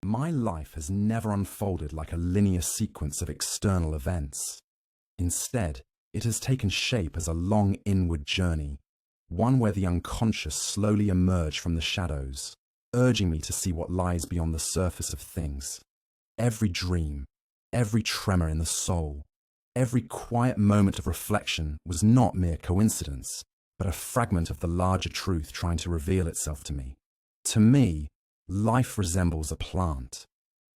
My life has never unfolded like a linear sequence of external events. Instead, it has taken shape as a long inward journey, one where the unconscious slowly emerged from the shadows, urging me to see what lies beyond the surface of things. Every dream, every tremor in the soul, every quiet moment of reflection was not mere coincidence, but a fragment of the larger truth trying to reveal itself to me. To me, life resembles a plant.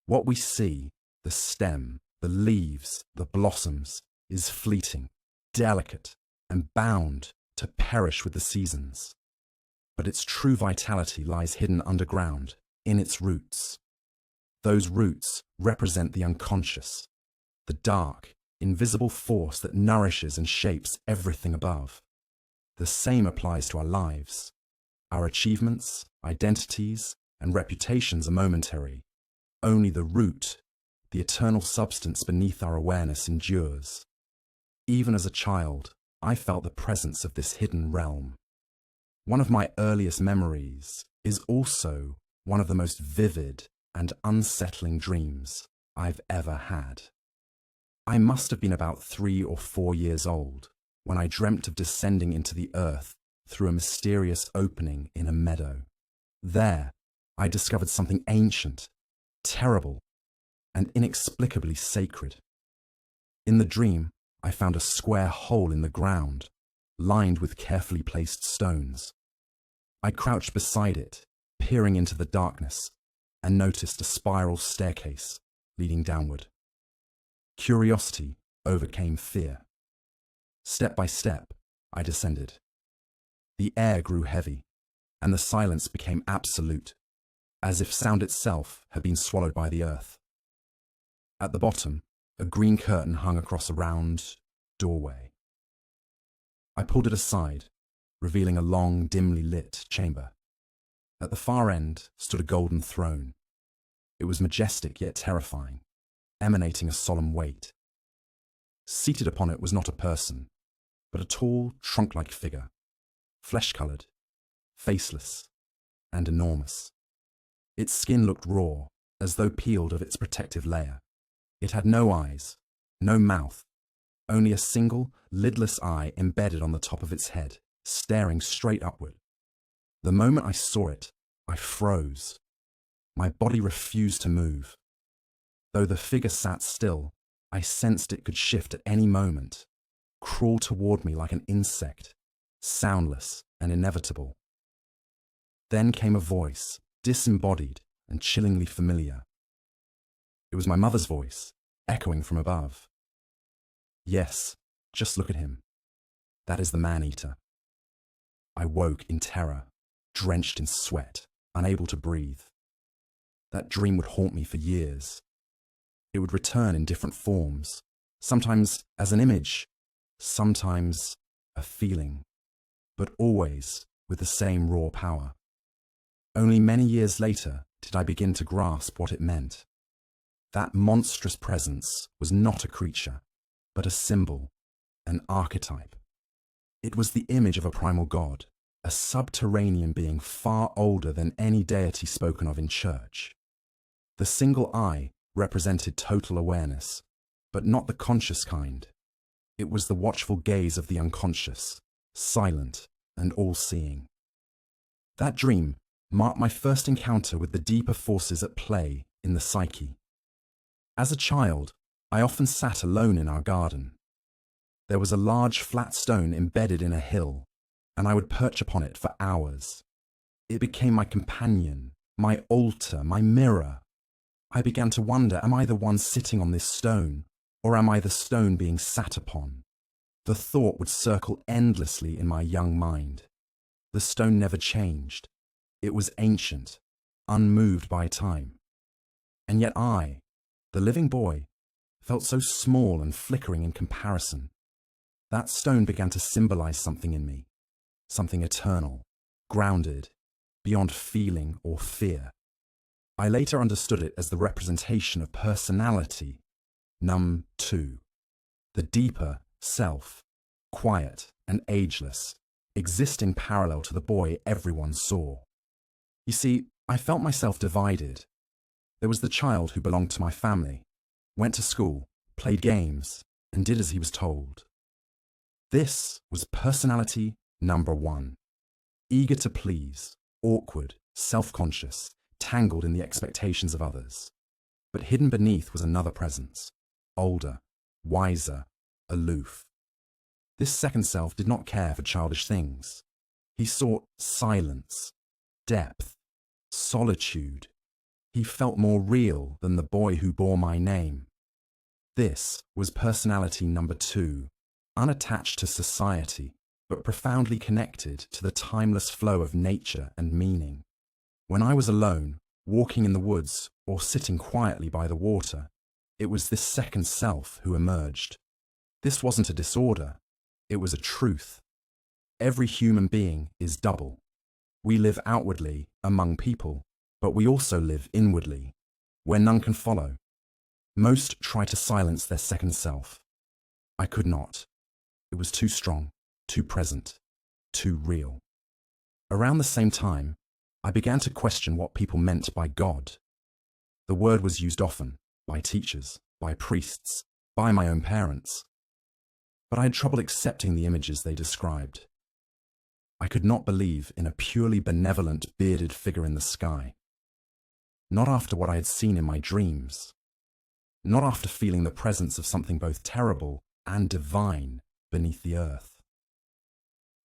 What we see, the stem, the leaves, the blossoms, is fleeting, delicate, and bound to perish with the seasons. But its true vitality lies hidden underground, in its roots. Those roots represent the unconscious, the dark, invisible force that nourishes and shapes everything above. The same applies to our lives. Our achievements, identities, and reputations are momentary. Only the root, the eternal substance beneath our awareness, endures. Even as a child, I felt the presence of this hidden realm. One of my earliest memories is also one of the most vivid and unsettling dreams I've ever had. I must have been about 3 or 4 years old when I dreamt of descending into the earth through a mysterious opening in a meadow. There, I discovered something ancient, terrible, and inexplicably sacred. In the dream, I found a square hole in the ground, lined with carefully placed stones. I crouched beside it, peering into the darkness, and noticed a spiral staircase leading downward. Curiosity overcame fear. Step by step, I descended. The air grew heavy, and the silence became absolute, as if sound itself had been swallowed by the earth. At the bottom, a green curtain hung across a round doorway. I pulled it aside, revealing a long, dimly lit chamber. At the far end stood a golden throne. It was majestic yet terrifying, emanating a solemn weight. Seated upon it was not a person, but a tall, trunk-like figure, flesh-coloured, faceless, and enormous. Its skin looked raw, as though peeled of its protective layer. It had no eyes, no mouth, only a single, lidless eye embedded on the top of its head, staring straight upward. The moment I saw it, I froze. My body refused to move. Though the figure sat still, I sensed it could shift at any moment, crawl toward me like an insect, soundless and inevitable. Then came a voice, disembodied and chillingly familiar. It was my mother's voice, echoing from above. Yes, just look at him. That is the man-eater. I woke in terror, drenched in sweat, unable to breathe. That dream would haunt me for years. It would return in different forms, sometimes as an image, sometimes a feeling, but always with the same raw power. Only many years later did I begin to grasp what it meant. That monstrous presence was not a creature, but a symbol, an archetype. It was the image of a primal god, a subterranean being far older than any deity spoken of in church. The single eye represented total awareness, but not the conscious kind. It was the watchful gaze of the unconscious, silent and all-seeing. That dream marked my first encounter with the deeper forces at play in the psyche. As a child, I often sat alone in our garden. There was a large flat stone embedded in a hill, and I would perch upon it for hours. It became my companion, my altar, my mirror. I began to wonder, am I the one sitting on this stone, or am I the stone being sat upon? The thought would circle endlessly in my young mind. The stone never changed. It was ancient, unmoved by time. And yet I, the living boy, felt so small and flickering in comparison. That stone began to symbolize something in me, something eternal, grounded, beyond feeling or fear. I later understood it as the representation of personality, num tu, the deeper self, quiet and ageless, existing parallel to the boy everyone saw. You see, I felt myself divided. There was the child who belonged to my family, went to school, played games, and did as he was told. This was personality number one. Eager to please, awkward, self-conscious, tangled in the expectations of others. But hidden beneath was another presence, older, wiser, aloof. This second self did not care for childish things. He sought silence, depth, solitude. He felt more real than the boy who bore my name. This was personality number two, unattached to society, but profoundly connected to the timeless flow of nature and meaning. When I was alone, walking in the woods or sitting quietly by the water, it was this second self who emerged. This wasn't a disorder, it was a truth. Every human being is double. We live outwardly among people, but we also live inwardly, where none can follow. Most try to silence their second self. I could not. It was too strong, too present, too real. Around the same time, I began to question what people meant by God. The word was used often, by teachers, by priests, by my own parents. But I had trouble accepting the images they described. I could not believe in a purely benevolent, bearded figure in the sky. Not after what I had seen in my dreams. Not after feeling the presence of something both terrible and divine beneath the earth.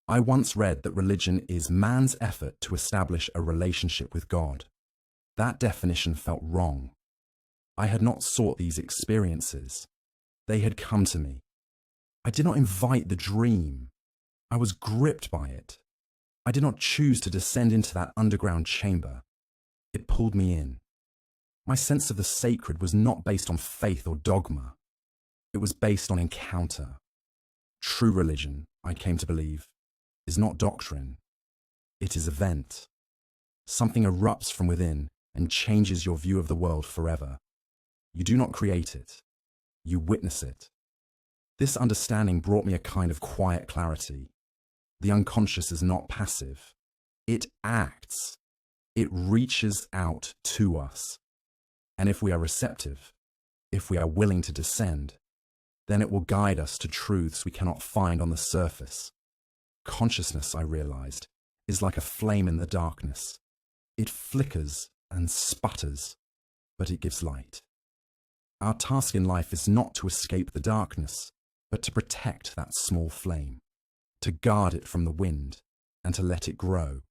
I once read that religion is man's effort to establish a relationship with God. That definition felt wrong. I had not sought these experiences. They had come to me. I did not invite the dream. I was gripped by it. I did not choose to descend into that underground chamber. It pulled me in. My sense of the sacred was not based on faith or dogma. It was based on encounter. True religion, I came to believe, is not doctrine. It is event. Something erupts from within and changes your view of the world forever. You do not create it. You witness it. This understanding brought me a kind of quiet clarity. The unconscious is not passive. It acts. It reaches out to us. And if we are receptive, if we are willing to descend, then it will guide us to truths we cannot find on the surface. Consciousness, I realized, is like a flame in the darkness. It flickers and sputters, but it gives light. Our task in life is not to escape the darkness, but to protect that small flame, to guard it from the wind, and to let it grow.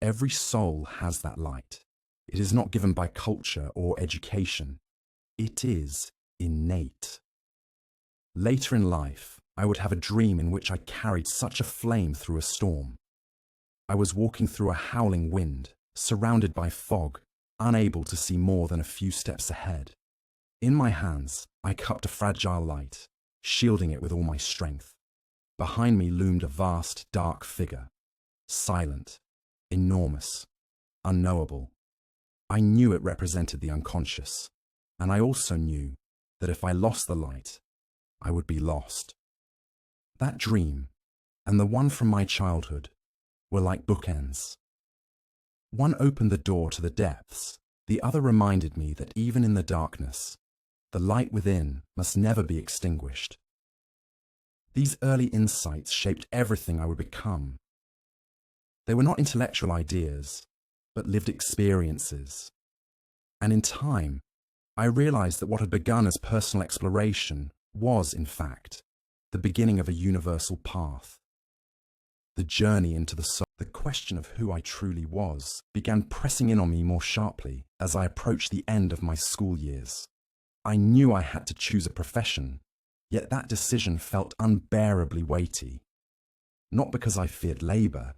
Every soul has that light. It is not given by culture or education. It is innate. Later in life, I would have a dream in which I carried such a flame through a storm. I was walking through a howling wind, surrounded by fog, unable to see more than a few steps ahead. In my hands, I cupped a fragile light, shielding it with all my strength. Behind me loomed a vast, dark figure, silent, enormous, unknowable. I knew it represented the unconscious, and I also knew that if I lost the light, I would be lost. That dream, and the one from my childhood, were like bookends. One opened the door to the depths, the other reminded me that even in the darkness, the light within must never be extinguished. These early insights shaped everything I would become. They were not intellectual ideas, but lived experiences. And in time, I realized that what had begun as personal exploration was, in fact, the beginning of a universal path. The journey into the soul, the question of who I truly was, began pressing in on me more sharply as I approached the end of my school years. I knew I had to choose a profession, yet that decision felt unbearably weighty. Not because I feared labor,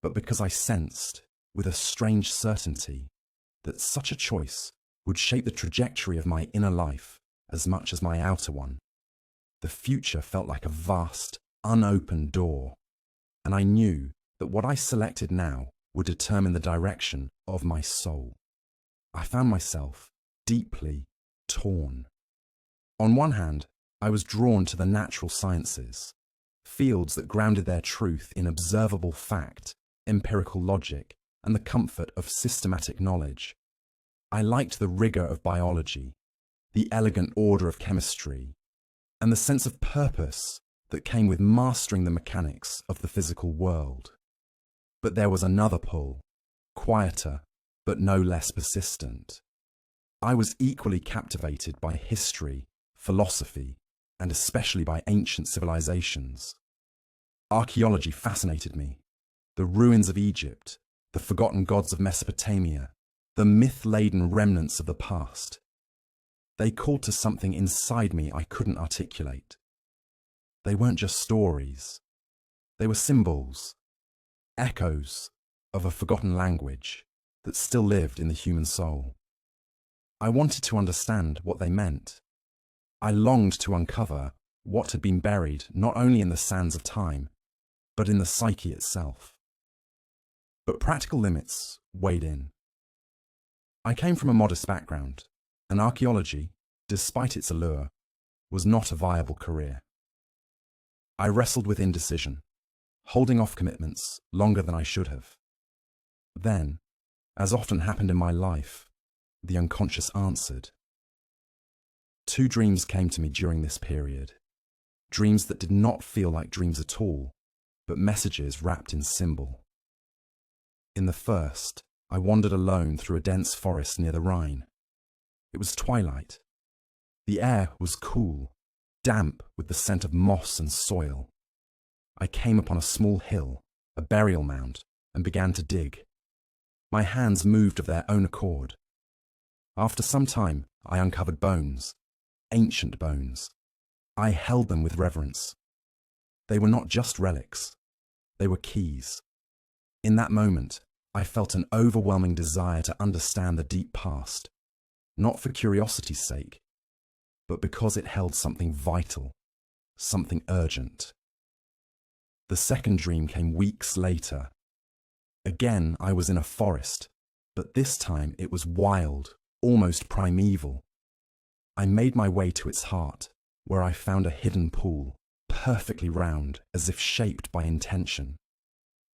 but because I sensed, with a strange certainty, that such a choice would shape the trajectory of my inner life as much as my outer one. The future felt like a vast, unopened door, and I knew that what I selected now would determine the direction of my soul. I found myself deeply torn. On one hand, I was drawn to the natural sciences, fields that grounded their truth in observable fact, empirical logic, and the comfort of systematic knowledge. I liked the rigor of biology, the elegant order of chemistry, and the sense of purpose that came with mastering the mechanics of the physical world. But there was another pull, quieter, but no less persistent. I was equally captivated by history, philosophy, and especially by ancient civilizations. Archaeology fascinated me. The ruins of Egypt, the forgotten gods of Mesopotamia, the myth-laden remnants of the past. They called to something inside me I couldn't articulate. They weren't just stories. They were symbols, echoes of a forgotten language that still lived in the human soul. I wanted to understand what they meant. I longed to uncover what had been buried not only in the sands of time, but in the psyche itself. But practical limits weighed in. I came from a modest background, and archaeology, despite its allure, was not a viable career. I wrestled with indecision, holding off commitments longer than I should have. Then, as often happened in my life, the unconscious answered. 2 dreams came to me during this period, dreams that did not feel like dreams at all, but messages wrapped in symbol. In the first, I wandered alone through a dense forest near the Rhine. It was twilight. The air was cool, damp with the scent of moss and soil. I came upon a small hill, a burial mound, and began to dig. My hands moved of their own accord. After some time, I uncovered bones, ancient bones. I held them with reverence. They were not just relics. They were keys. In that moment, I felt an overwhelming desire to understand the deep past, not for curiosity's sake, but because it held something vital, something urgent. The second dream came weeks later. Again, I was in a forest, but this time it was wild, almost primeval. I made my way to its heart, where I found a hidden pool, perfectly round, as if shaped by intention.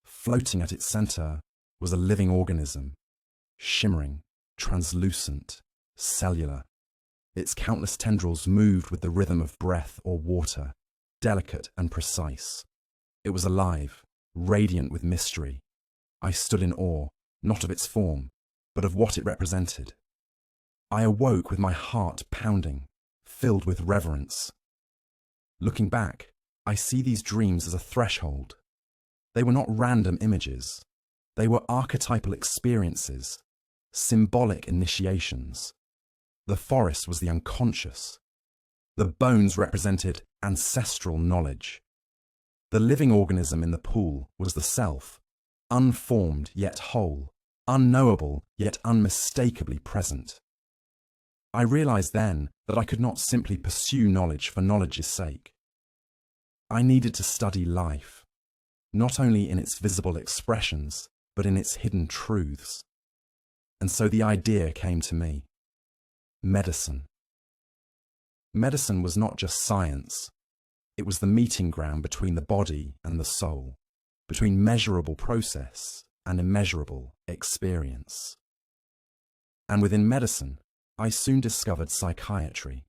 Floating at its center was a living organism, shimmering, translucent, cellular. Its countless tendrils moved with the rhythm of breath or water, delicate and precise. It was alive, radiant with mystery. I stood in awe, not of its form, but of what it represented. I awoke with my heart pounding, filled with reverence. Looking back, I see these dreams as a threshold. They were not random images. They were archetypal experiences, symbolic initiations. The forest was the unconscious. The bones represented ancestral knowledge. The living organism in the pool was the self, unformed yet whole, unknowable yet unmistakably present. I realized then that I could not simply pursue knowledge for knowledge's sake. I needed to study life, not only in its visible expressions, but in its hidden truths. And so the idea came to me. Medicine. Medicine was not just science. It was the meeting ground between the body and the soul, between measurable process and immeasurable experience. And within medicine, I soon discovered psychiatry,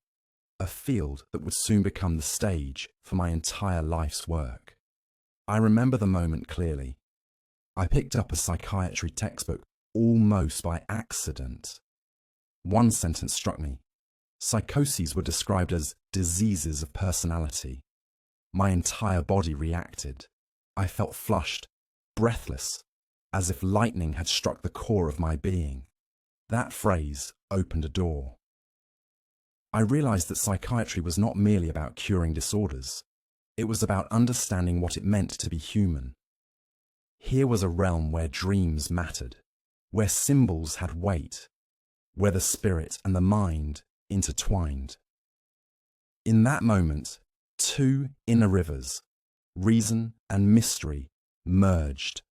a field that would soon become the stage for my entire life's work. I remember the moment clearly. I picked up a psychiatry textbook almost by accident. One sentence struck me. Psychoses were described as diseases of personality. My entire body reacted. I felt flushed, breathless, as if lightning had struck the core of my being. That phrase opened a door. I realized that psychiatry was not merely about curing disorders. It was about understanding what it meant to be human. Here was a realm where dreams mattered, where symbols had weight, where the spirit and the mind intertwined. In that moment, 2 inner rivers, reason and mystery, merged.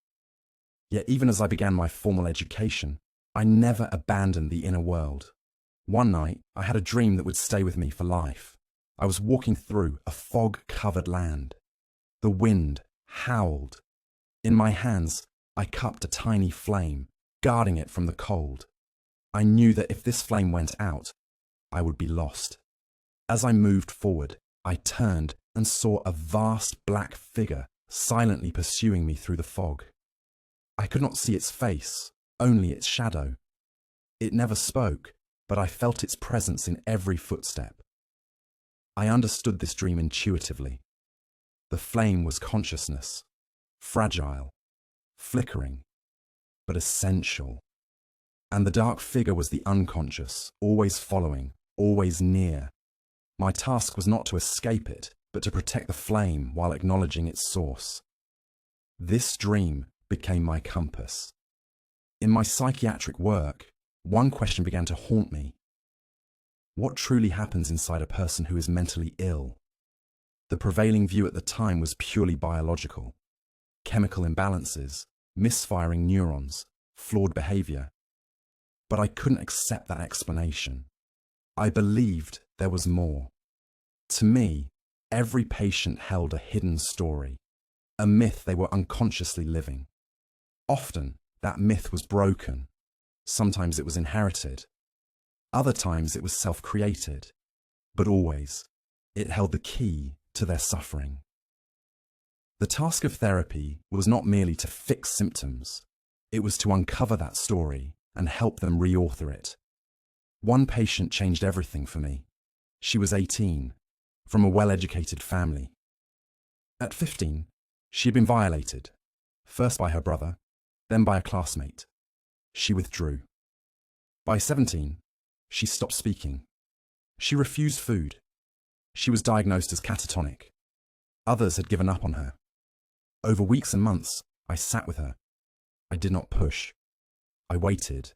Yet even as I began my formal education, I never abandoned the inner world. One night, I had a dream that would stay with me for life. I was walking through a fog-covered land. The wind howled. In my hands, I cupped a tiny flame, guarding it from the cold. I knew that if this flame went out, I would be lost. As I moved forward, I turned and saw a vast black figure silently pursuing me through the fog. I could not see its face, only its shadow. It never spoke, but I felt its presence in every footstep. I understood this dream intuitively. The flame was consciousness, fragile, flickering, but essential. And the dark figure was the unconscious, always following, always near. My task was not to escape it, but to protect the flame while acknowledging its source. This dream became my compass. In my psychiatric work, one question began to haunt me. What truly happens inside a person who is mentally ill? The prevailing view at the time was purely biological. Chemical imbalances, misfiring neurons, flawed behavior. But I couldn't accept that explanation. I believed there was more. To me, every patient held a hidden story, a myth they were unconsciously living. Often, that myth was broken. Sometimes it was inherited. Other times it was self-created. But always, it held the key to their suffering. The task of therapy was not merely to fix symptoms. It was to uncover that story and help them reauthor it. One patient changed everything for me. She was 18, from a well-educated family. At 15, she had been violated, first by her brother, then by a classmate. She withdrew. By 17, she stopped speaking. She refused food. She was diagnosed as catatonic. Others had given up on her. Over weeks and months, I sat with her. I did not push. I waited.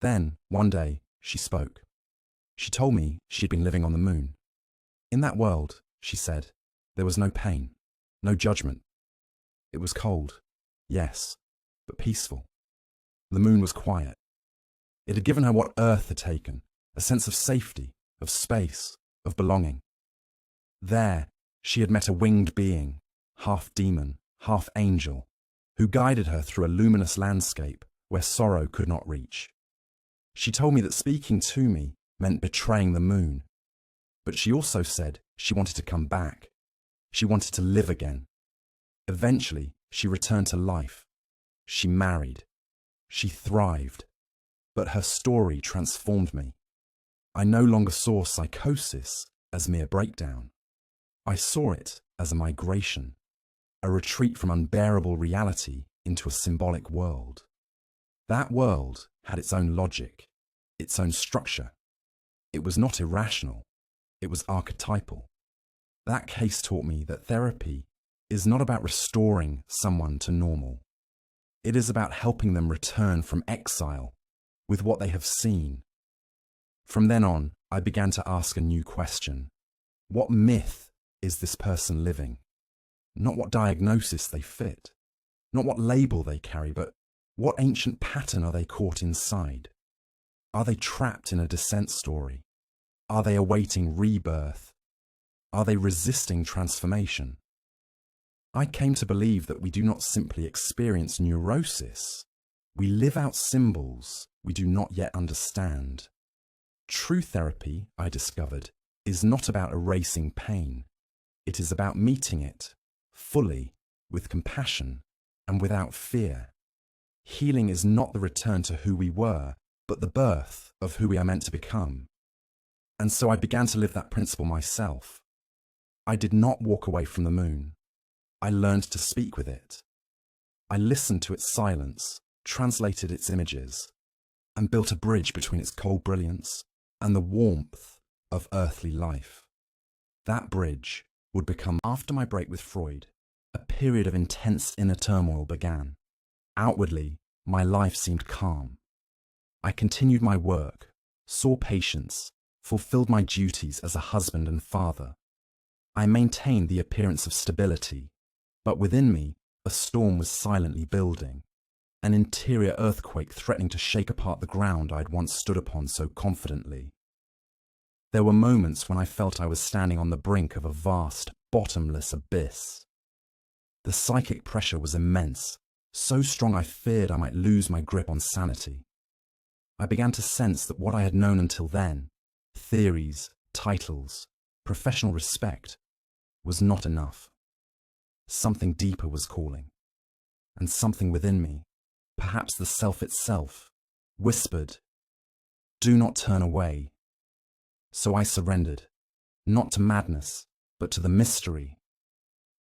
Then, one day, she spoke. She told me she had been living on the moon. In that world, she said, there was no pain, no judgment. It was cold, yes, but peaceful. The moon was quiet. It had given her what Earth had taken, a sense of safety, of space, of belonging. There, she had met a winged being, half demon, half angel, who guided her through a luminous landscape where sorrow could not reach. She told me that speaking to me meant betraying the moon, but she also said she wanted to come back. She wanted to live again. Eventually, she returned to life. She married. She thrived. But her story transformed me. I no longer saw psychosis as mere breakdown. I saw it as a migration, a retreat from unbearable reality into a symbolic world. That world had its own logic, its own structure. It was not irrational. It was archetypal. That case taught me that therapy is not about restoring someone to normal. It is about helping them return from exile with what they have seen. From then on, I began to ask a new question. What myth is this person living? Not what diagnosis they fit, not what label they carry, but what ancient pattern are they caught inside? Are they trapped in a descent story? Are they awaiting rebirth? Are they resisting transformation? I came to believe that we do not simply experience neurosis. We live out symbols we do not yet understand. True therapy, I discovered, is not about erasing pain. It is about meeting it fully, with compassion, and without fear. Healing is not the return to who we were, but the birth of who we are meant to become. And so I began to live that principle myself. I did not walk away from the moon. I learned to speak with it. I listened to its silence, translated its images, and built a bridge between its cold brilliance and the warmth of earthly life. That bridge would become, after my break with Freud, a period of intense inner turmoil began. Outwardly, my life seemed calm. I continued my work, saw patients, fulfilled my duties as a husband and father. I maintained the appearance of stability, but within me, a storm was silently building, an interior earthquake threatening to shake apart the ground I'd once stood upon so confidently. There were moments when I felt I was standing on the brink of a vast, bottomless abyss. The psychic pressure was immense, so strong I feared I might lose my grip on sanity. I began to sense that what I had known until then, theories, titles, professional respect, was not enough. Something deeper was calling, and something within me, perhaps the self itself, whispered, "Do not turn away." So I surrendered, not to madness, but to the mystery.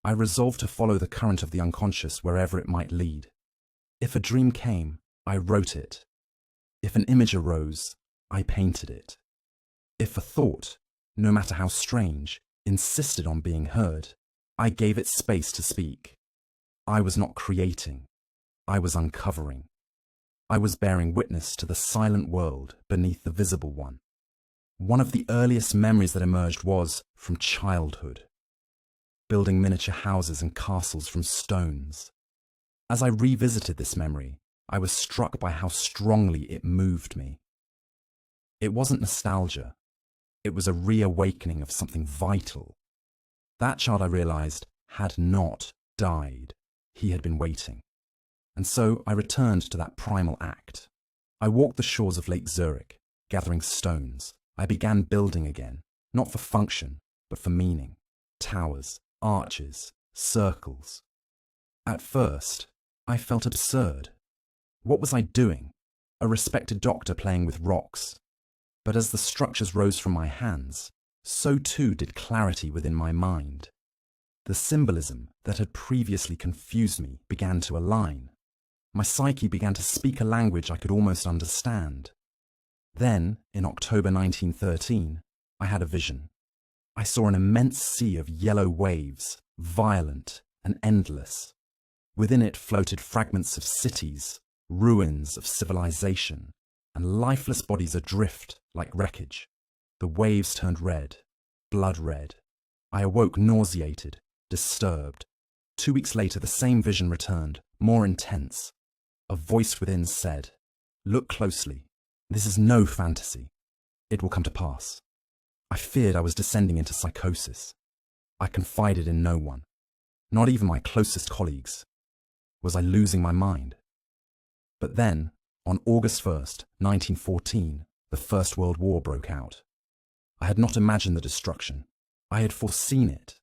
I resolved to follow the current of the unconscious wherever it might lead. If a dream came, I wrote it. If an image arose, I painted it. If a thought, no matter how strange, insisted on being heard, I gave it space to speak. I was not creating, I was uncovering. I was bearing witness to the silent world beneath the visible one. One of the earliest memories that emerged was from childhood, building miniature houses and castles from stones. As I revisited this memory, I was struck by how strongly it moved me. It wasn't nostalgia. It was a reawakening of something vital. That child, I realized, had not died. He had been waiting. And so I returned to that primal act. I walked the shores of Lake Zurich, gathering stones. I began building again, not for function, but for meaning. Towers, arches, circles. At first, I felt absurd. What was I doing? A respected doctor playing with rocks. But as the structures rose from my hands, so too did clarity within my mind. The symbolism that had previously confused me began to align. My psyche began to speak a language I could almost understand. Then, in October 1913, I had a vision. I saw an immense sea of yellow waves, violent and endless. Within it floated fragments of cities, ruins of civilization, and lifeless bodies adrift like wreckage. The waves turned red, blood red. I awoke nauseated, disturbed. 2 weeks later, the same vision returned, more intense. A voice within said, "Look closely. This is no fantasy. It will come to pass." I feared I was descending into psychosis. I confided in no one, not even my closest colleagues. Was I losing my mind? But then, on August 1st, 1914, the First World War broke out. I had not imagined the destruction. I had foreseen it.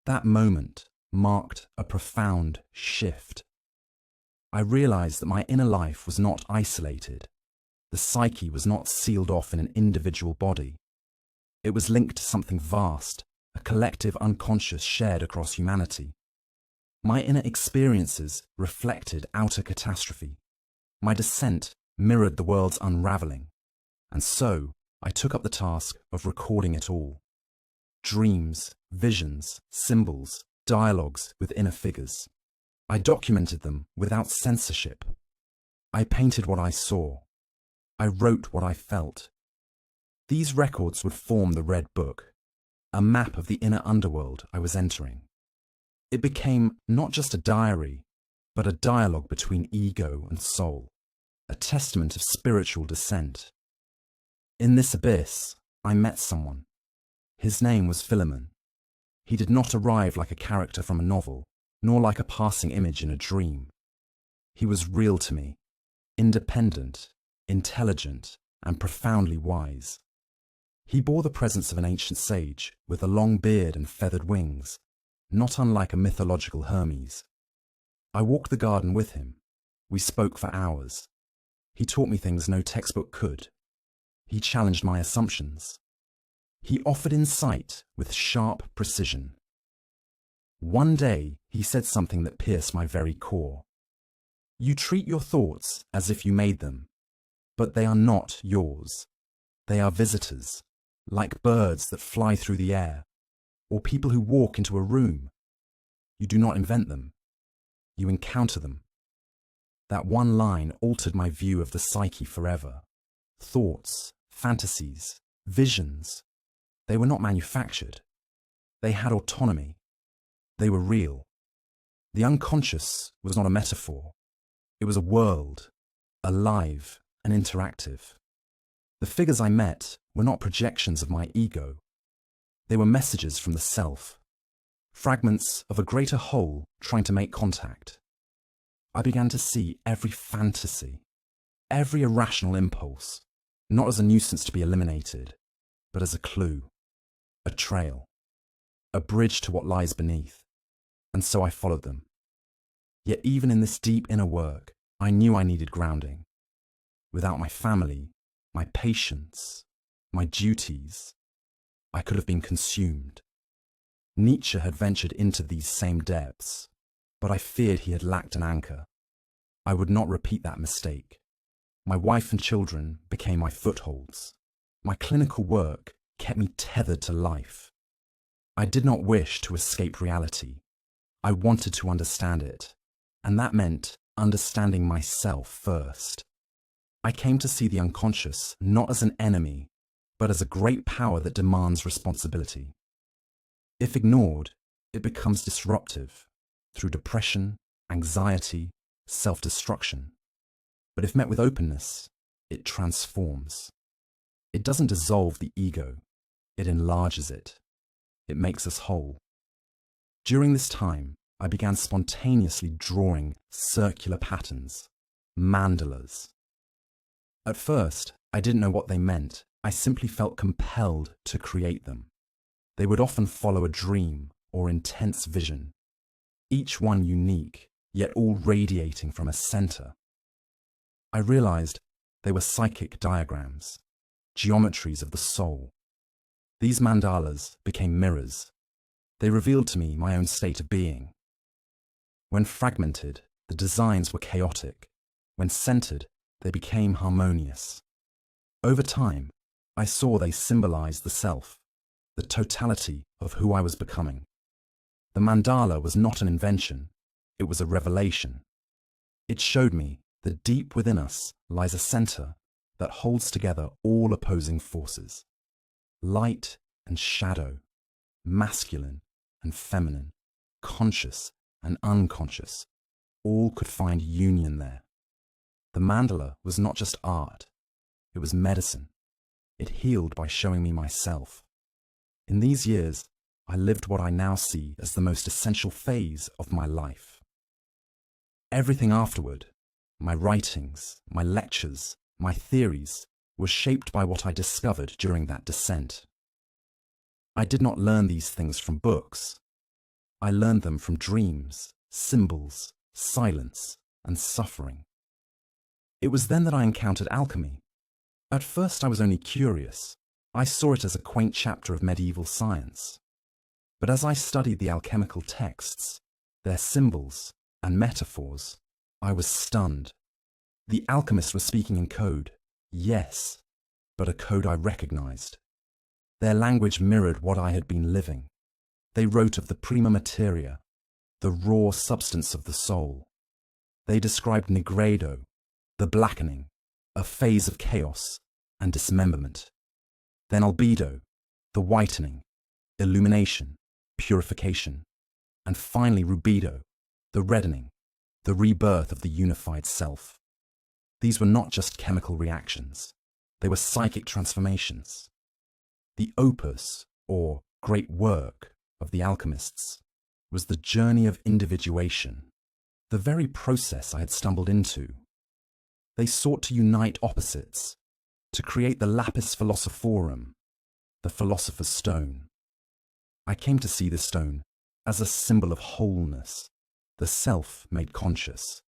That moment marked a profound shift. I realized that my inner life was not isolated. The psyche was not sealed off in an individual body. It was linked to something vast, a collective unconscious shared across humanity. My inner experiences reflected outer catastrophe. My descent mirrored the world's unraveling. And so, I took up the task of recording it all. Dreams, visions, symbols, dialogues with inner figures. I documented them without censorship. I painted what I saw. I wrote what I felt. These records would form the Red Book, a map of the inner underworld I was entering. It became not just a diary, but a dialogue between ego and soul, a testament of spiritual descent. In this abyss, I met someone. His name was Philemon. He did not arrive like a character from a novel, nor like a passing image in a dream. He was real to me, independent, intelligent, and profoundly wise. He bore the presence of an ancient sage with a long beard and feathered wings, not unlike a mythological Hermes. I walked the garden with him. We spoke for hours. He taught me things no textbook could. He challenged my assumptions. He offered insight with sharp precision. One day, he said something that pierced my very core. "You treat your thoughts as if you made them, but they are not yours. They are visitors, like birds that fly through the air, or people who walk into a room. You do not invent them. You encounter them." That one line altered my view of the psyche forever. Thoughts, fantasies, visions, they were not manufactured. They had autonomy. They were real. The unconscious was not a metaphor. It was a world, alive and interactive. The figures I met were not projections of my ego. They were messages from the self, fragments of a greater whole trying to make contact. I began to see every fantasy, every irrational impulse, not as a nuisance to be eliminated, but as a clue, a trail, a bridge to what lies beneath. And so I followed them. Yet even in this deep inner work, I knew I needed grounding. Without my family, my patience, my duties, I could have been consumed. Nietzsche had ventured into these same depths, but I feared he had lacked an anchor. I would not repeat that mistake. My wife and children became my footholds. My clinical work kept me tethered to life. I did not wish to escape reality. I wanted to understand it, and that meant understanding myself first. I came to see the unconscious not as an enemy, but as a great power that demands responsibility. If ignored, it becomes disruptive through depression, anxiety, self-destruction. But if met with openness, it transforms. It doesn't dissolve the ego, it enlarges it. It makes us whole. During this time, I began spontaneously drawing circular patterns, mandalas. At first, I didn't know what they meant. I simply felt compelled to create them. They would often follow a dream or intense vision, each one unique, yet all radiating from a center. I realized they were psychic diagrams, geometries of the soul. These mandalas became mirrors. They revealed to me my own state of being. When fragmented, the designs were chaotic. When centered, they became harmonious. Over time, I saw they symbolized the self, the totality of who I was becoming. The mandala was not an invention, it was a revelation. It showed me that deep within us lies a center that holds together all opposing forces. Light and shadow, masculine and feminine, conscious and unconscious, all could find union there. The mandala was not just art, it was medicine. It healed by showing me myself. In these years, I lived what I now see as the most essential phase of my life. Everything afterward, my writings, my lectures, my theories, was shaped by what I discovered during that descent. I did not learn these things from books. I learned them from dreams, symbols, silence, and suffering. It was then that I encountered alchemy. At first I was only curious. I saw it as a quaint chapter of medieval science. But as I studied the alchemical texts, their symbols and metaphors, I was stunned. The alchemists were speaking in code, yes, but a code I recognized. Their language mirrored what I had been living. They wrote of the prima materia, the raw substance of the soul. They described nigredo, the blackening, a phase of chaos and dismemberment. Then albedo, the whitening, illumination, purification, and finally rubedo, the reddening, the rebirth of the unified self. These were not just chemical reactions, they were psychic transformations. The opus, or great work, of the alchemists was the journey of individuation, the very process I had stumbled into. They sought to unite opposites, to create the lapis philosophorum, the philosopher's stone. I came to see the stone as a symbol of wholeness, the self made conscious.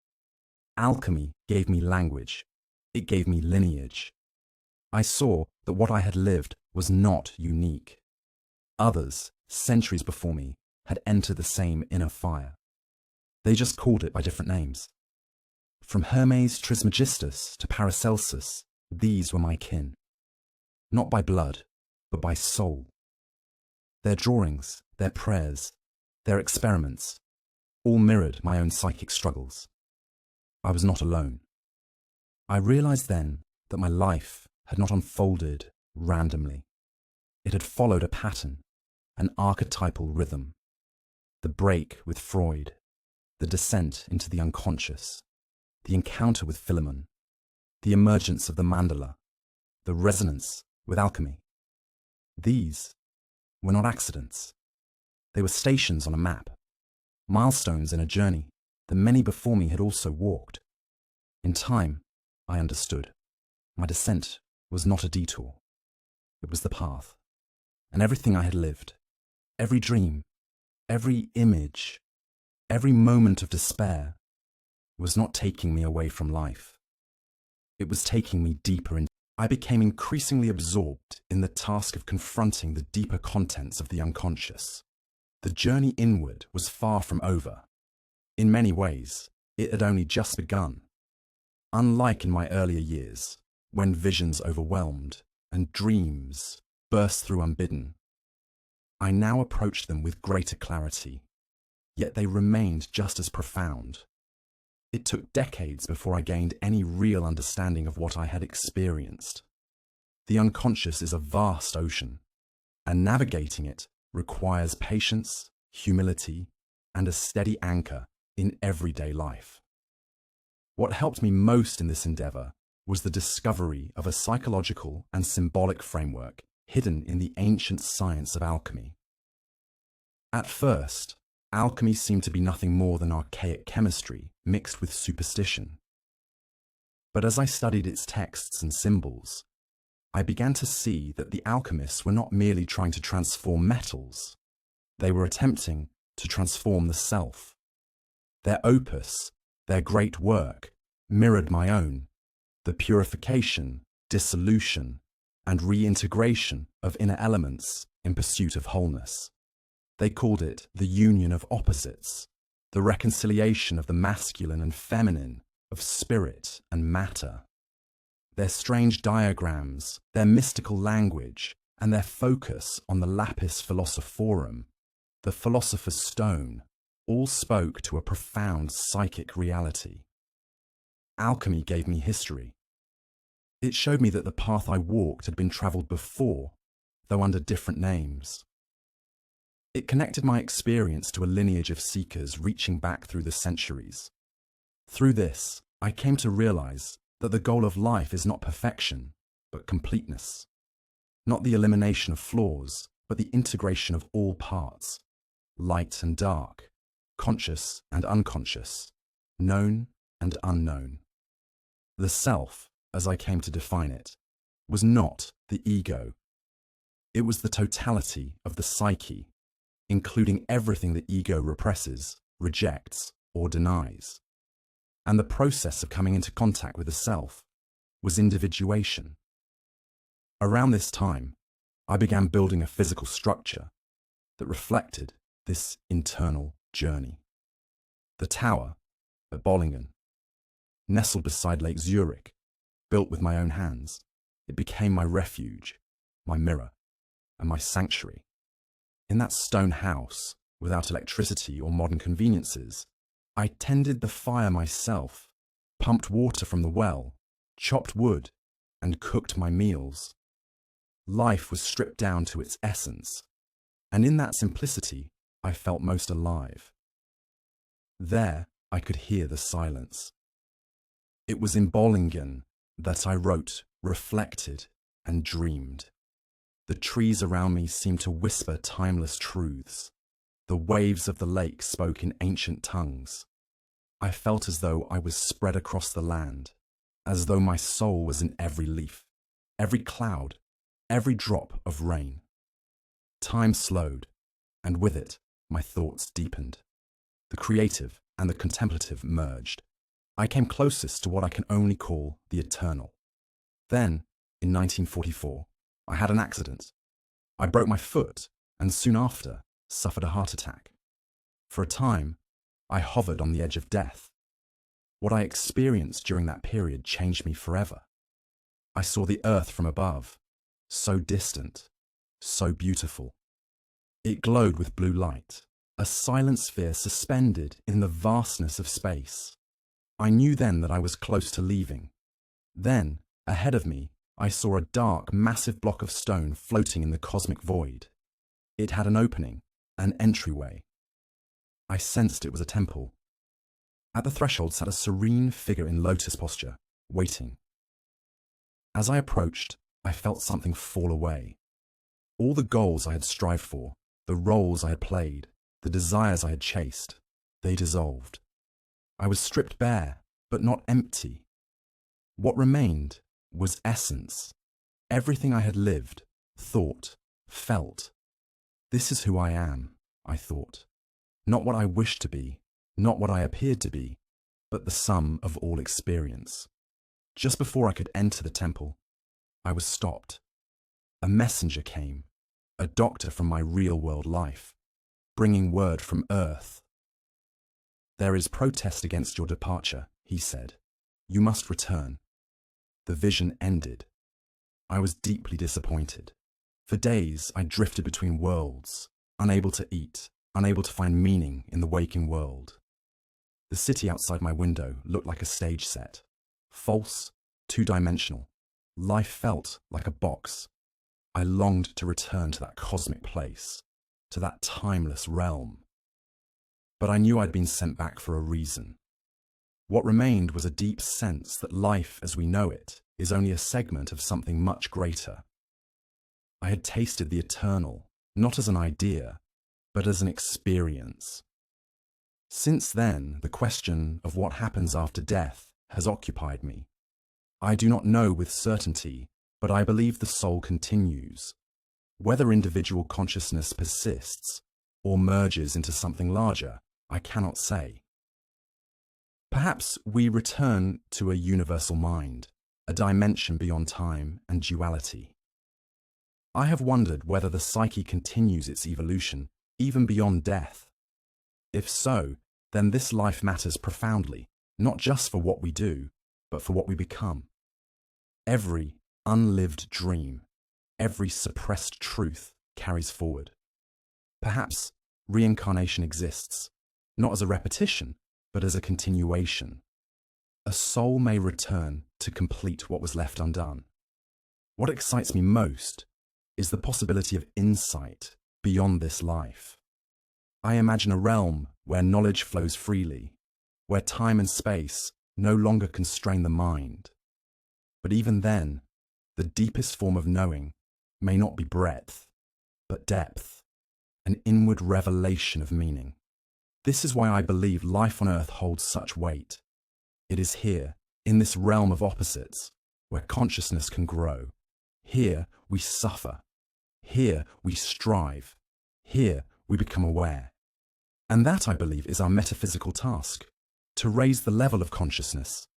Alchemy gave me language, it gave me lineage. I saw that what I had lived was not unique. Others, centuries before me, had entered the same inner fire. They just called it by different names. From Hermes Trismegistus to Paracelsus, these were my kin. Not by blood, but by soul. Their drawings, their prayers, their experiments, all mirrored my own psychic struggles. I was not alone. I realized then that my life had not unfolded randomly. It had followed a pattern, an archetypal rhythm. The break with Freud, the descent into the unconscious, the encounter with Philemon, the emergence of the mandala, the resonance with alchemy. These were not accidents. They were stations on a map, milestones in a journey that many before me had also walked. In time, I understood. My descent was not a detour. It was the path. And everything I had lived, every dream, every image, every moment of despair, was not taking me away from life. It was taking me deeper in. I became increasingly absorbed in the task of confronting the deeper contents of the unconscious. The journey inward was far from over. In many ways, it had only just begun. Unlike in my earlier years, when visions overwhelmed and dreams burst through unbidden, I now approached them with greater clarity, yet they remained just as profound. It took decades before I gained any real understanding of what I had experienced. The unconscious is a vast ocean, and navigating it requires patience, humility, and a steady anchor in everyday life. What helped me most in this endeavor was the discovery of a psychological and symbolic framework hidden in the ancient science of alchemy. At first, alchemy seemed to be nothing more than archaic chemistry mixed with superstition. But as I studied its texts and symbols, I began to see that the alchemists were not merely trying to transform metals. They were attempting to transform the self. Their opus, their great work, mirrored my own, the purification, dissolution, and reintegration of inner elements in pursuit of wholeness. They called it the union of opposites, the reconciliation of the masculine and feminine, of spirit and matter. Their strange diagrams, their mystical language, and their focus on the lapis philosophorum, the philosopher's stone, all spoke to a profound psychic reality. Alchemy gave me history. It showed me that the path I walked had been travelled before, though under different names. It connected my experience to a lineage of seekers reaching back through the centuries. Through this, I came to realize that the goal of life is not perfection, but completeness. Not the elimination of flaws, but the integration of all parts, light and dark, conscious and unconscious, known and unknown. The self, as I came to define it, was not the ego. It was the totality of the psyche, including everything the ego represses, rejects, or denies. And the process of coming into contact with the self was individuation. Around this time, I began building a physical structure that reflected this internal journey. The tower at Bollingen, nestled beside Lake Zurich, built with my own hands, it became my refuge, my mirror, and my sanctuary. In that stone house, without electricity or modern conveniences, I tended the fire myself, pumped water from the well, chopped wood, and cooked my meals. Life was stripped down to its essence, and in that simplicity, I felt most alive. There, I could hear the silence. It was in Bollingen that I wrote, reflected, and dreamed. The trees around me seemed to whisper timeless truths. The waves of the lake spoke in ancient tongues. I felt as though I was spread across the land, as though my soul was in every leaf, every cloud, every drop of rain. Time slowed, and with it, my thoughts deepened. The creative and the contemplative merged. I came closest to what I can only call the eternal. Then, in 1944, I had an accident. I broke my foot, and soon after, suffered a heart attack. For a time, I hovered on the edge of death. What I experienced during that period changed me forever. I saw the earth from above, so distant, so beautiful. It glowed with blue light, a silent sphere suspended in the vastness of space. I knew then that I was close to leaving. Then, ahead of me, I saw a dark, massive block of stone floating in the cosmic void. It had an opening, an entryway. I sensed it was a temple. At the threshold sat a serene figure in lotus posture, waiting. As I approached, I felt something fall away. All the goals I had strived for, the roles I had played, the desires I had chased, they dissolved. I was stripped bare, but not empty. What remained was essence. Everything I had lived, thought, felt. This is who I am, I thought. Not what I wished to be, not what I appeared to be, but the sum of all experience. Just before I could enter the temple, I was stopped. A messenger came, a doctor from my real-world life, bringing word from Earth. There is protest against your departure, he said. You must return. The vision ended. I was deeply disappointed. For days, I drifted between worlds, unable to eat, unable to find meaning in the waking world. The city outside my window looked like a stage set. False, two-dimensional. Life felt like a box. I longed to return to that cosmic place, to that timeless realm. But I knew I'd been sent back for a reason. What remained was a deep sense that life as we know it is only a segment of something much greater. I had tasted the eternal, not as an idea, but as an experience. Since then, the question of what happens after death has occupied me. I do not know with certainty, but I believe the soul continues. Whether individual consciousness persists or merges into something larger, I cannot say. Perhaps we return to a universal mind, a dimension beyond time and duality. I have wondered whether the psyche continues its evolution even beyond death. If so, then this life matters profoundly, not just for what we do, but for what we become. Every unlived dream, every suppressed truth carries forward. Perhaps reincarnation exists, not as a repetition, but as a continuation. A soul may return to complete what was left undone. What excites me most is the possibility of insight beyond this life. I imagine a realm where knowledge flows freely, where time and space no longer constrain the mind. But even then, the deepest form of knowing may not be breadth, but depth, an inward revelation of meaning. This is why I believe life on earth holds such weight. It is here, in this realm of opposites, where consciousness can grow. Here we suffer. Here we strive. Here we become aware. And that, I believe, is our metaphysical task, to raise the level of consciousness,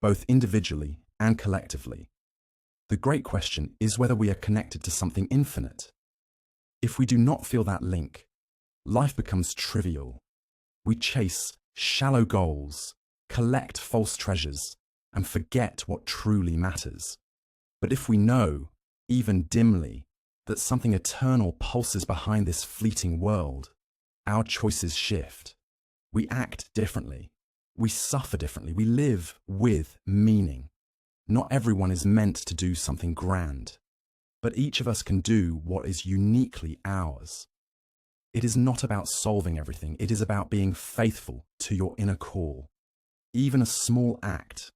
both individually and collectively. The great question is whether we are connected to something infinite. If we do not feel that link, life becomes trivial. We chase shallow goals, collect false treasures, and forget what truly matters. But if we know, even dimly, that something eternal pulses behind this fleeting world, our choices shift. We act differently. We suffer differently. We live with meaning. Not everyone is meant to do something grand, but each of us can do what is uniquely ours. It is not about solving everything. It is about being faithful to your inner call. Even a small act,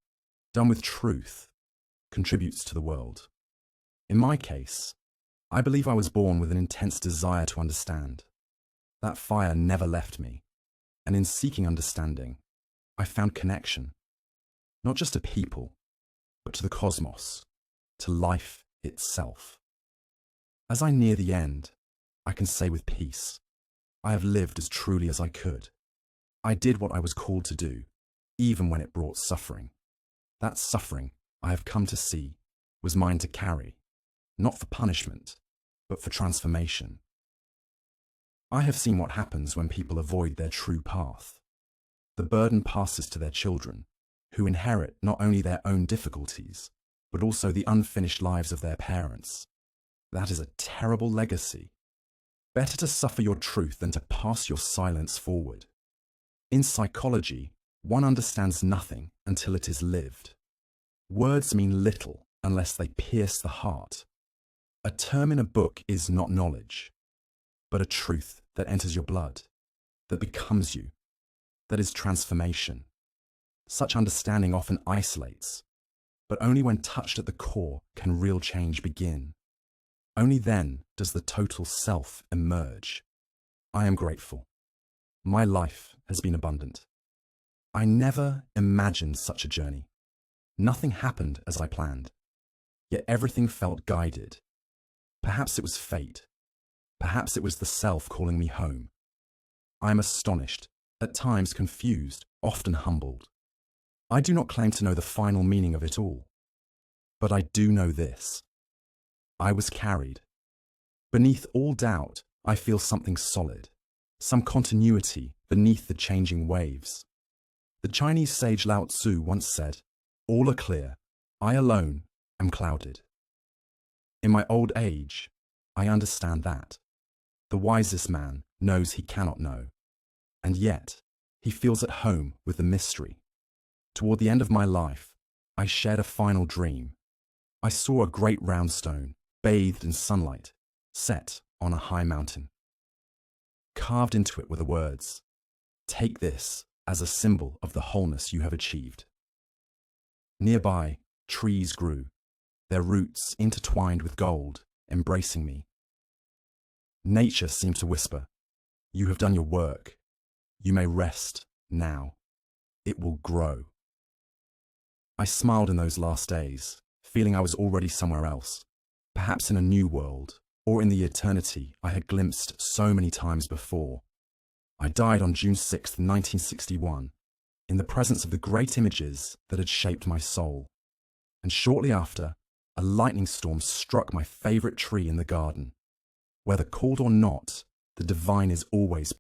done with truth, contributes to the world. In my case, I believe I was born with an intense desire to understand. That fire never left me, and in seeking understanding, I found connection, not just to people, but to the cosmos, to life itself. As I near the end, I can say with peace, I have lived as truly as I could. I did what I was called to do, even when it brought suffering. That suffering, I have come to see, was mine to carry, not for punishment, but for transformation. I have seen what happens when people avoid their true path. The burden passes to their children, who inherit not only their own difficulties, but also the unfinished lives of their parents. That is a terrible legacy. Better to suffer your truth than to pass your silence forward. In psychology, one understands nothing until it is lived. Words mean little unless they pierce the heart. A term in a book is not knowledge, but a truth that enters your blood, that becomes you, that is transformation. Such understanding often isolates, but only when touched at the core can real change begin. Only then does the total self emerge. I am grateful. My life has been abundant. I never imagined such a journey. Nothing happened as I planned, yet everything felt guided. Perhaps it was fate. Perhaps it was the self calling me home. I am astonished, at times confused, often humbled. I do not claim to know the final meaning of it all. But I do know this. I was carried. Beneath all doubt, I feel something solid, some continuity beneath the changing waves. The Chinese sage Lao Tzu once said, "All are clear, I alone am clouded." In my old age, I understand that. The wisest man knows he cannot know, and yet he feels at home with the mystery. Toward the end of my life, I shared a final dream. I saw a great round stone, bathed in sunlight, set on a high mountain. Carved into it were the words, "Take this as a symbol of the wholeness you have achieved." Nearby, trees grew, their roots intertwined with gold, embracing me. Nature seemed to whisper, "You have done your work. You may rest now. It will grow." I smiled in those last days, feeling I was already somewhere else, perhaps in a new world, or in the eternity I had glimpsed so many times before. I died on June 6, 1961, in the presence of the great images that had shaped my soul. And shortly after, a lightning storm struck my favorite tree in the garden. Whether called or not, the divine is always